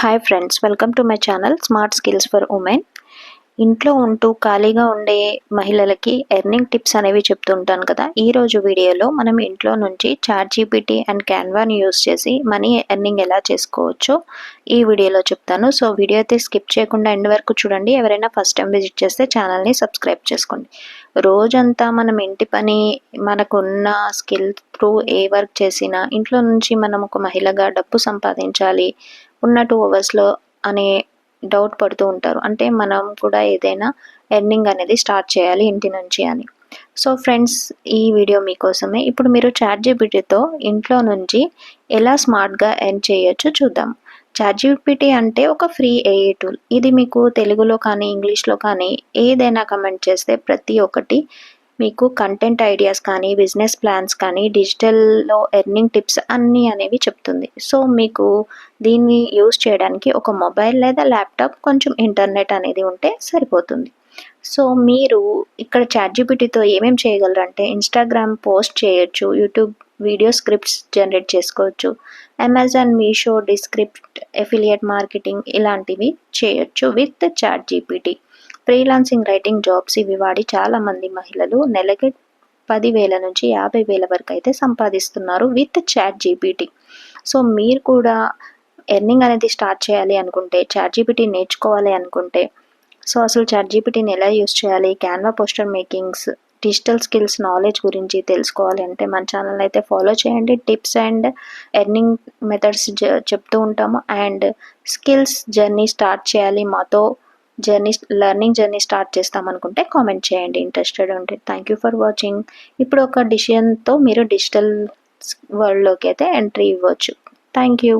Hi friends, welcome to my channel smart skills for women. ఇంట్లో ఉంటూ ఖాళీగా ఉండే మహిళలకి ఎర్నింగ్ టిప్స్ అనేవి చెప్తుంటాను కదా. ఈరోజు వీడియోలో మనం ఇంట్లో నుంచి చాట్ జీపీటీ అండ్ క్యాన్వాని యూస్ చేసి మనీ ఎర్నింగ్ ఎలా చేసుకోవచ్చో ఈ వీడియోలో చెప్తాను. సో వీడియో అయితే స్కిప్ చేయకుండా ఎండ్ వరకు చూడండి. ఎవరైనా ఫస్ట్ టైం విజిట్ చేస్తే ఛానల్ని సబ్స్క్రైబ్ చేసుకోండి. రోజంతా మనం ఇంటి పని, మనకున్న స్కిల్ త్రూ ఏ వర్క్ చేసినా ఇంట్లో నుంచి మనం ఒక మహిళగా డబ్బు సంపాదించాలి ఉన్న 2 అవర్స్లో అనే డౌట్ పడుతూ ఉంటారు. అంటే మనం కూడా ఏదైనా ఎర్నింగ్ అనేది స్టార్ట్ చేయాలి ఇంటి నుంచి అని. సో ఫ్రెండ్స్, ఈ వీడియో మీకోసమే. ఇప్పుడు మీరు చాట్ జీపీటీతో ఇంట్లో నుంచి ఎలా స్మార్ట్గా ఎర్న్ చేయొచ్చో చూద్దాం. చాట్ జీపీటీ అంటే ఒక ఫ్రీ ఏఐ టూల్. ఇది మీకు తెలుగులో కానీ ఇంగ్లీష్లో కానీ ఏదైనా కమెంట్ చేస్తే ప్రతి ఒక్కటి మీకు కంటెంట్ ఐడియాస్ కానీ బిజినెస్ ప్లాన్స్ కానీ డిజిటల్లో ఎర్నింగ్ టిప్స్ అన్నీ అనేవి చెప్తుంది. సో మీకు దీన్ని యూస్ చేయడానికి ఒక మొబైల్ లేదా ల్యాప్టాప్, కొంచెం ఇంటర్నెట్ అనేది ఉంటే సరిపోతుంది. సో మీరు ఇక్కడ చాట్ జీపీటీతో ఏమేమి చేయగలరంటే ఇన్స్టాగ్రామ్ పోస్ట్ చేయొచ్చు, యూట్యూబ్ వీడియో స్క్రిప్ట్స్ జనరేట్ చేసుకోవచ్చు, Amazon, Meesho Descript, affiliate marketing ఇలాంటివి చేయొచ్చు with chat GPT. Freelancing, writing jobs ఇవి వాడి చాలామంది మహిళలు నెలకి 10,000 నుంచి 50,000 వరకు అయితే సంపాదిస్తున్నారు విత్ చాట్ జీపీటీ. సో మీరు కూడా ఎర్నింగ్ అనేది స్టార్ట్ చేయాలి అనుకుంటే, చాట్ జీపీటీ నేర్చుకోవాలి అనుకుంటే, సో అసలు చాట్ జీపీటీని ఎలా యూస్ చేయాలి, Canva poster makings, digital skills knowledge గురించి తెలుసుకోవాలి అంటే మన ఛానల్ అయితే ఫాలో చేయండి. టిప్స్ అండ్ ఎర్నింగ్ మెథడ్స్ చెప్తూ ఉంటాము. అండ్ స్కిల్స్ జర్నీ స్టార్ట్ చేయాలి మాతో, లెర్నింగ్ జర్నీ స్టార్ట్ చేస్తామనుకుంటే కామెంట్ చేయండి ఇంట్రెస్టెడ్ ఉంటే. Thank you for watching. ఇప్పుడు ఒక డిసిషన్తో మీరు డిజిటల్ వరల్డ్లోకి అయితే ఎంట్రీ ఇవ్వచ్చు. Thank you.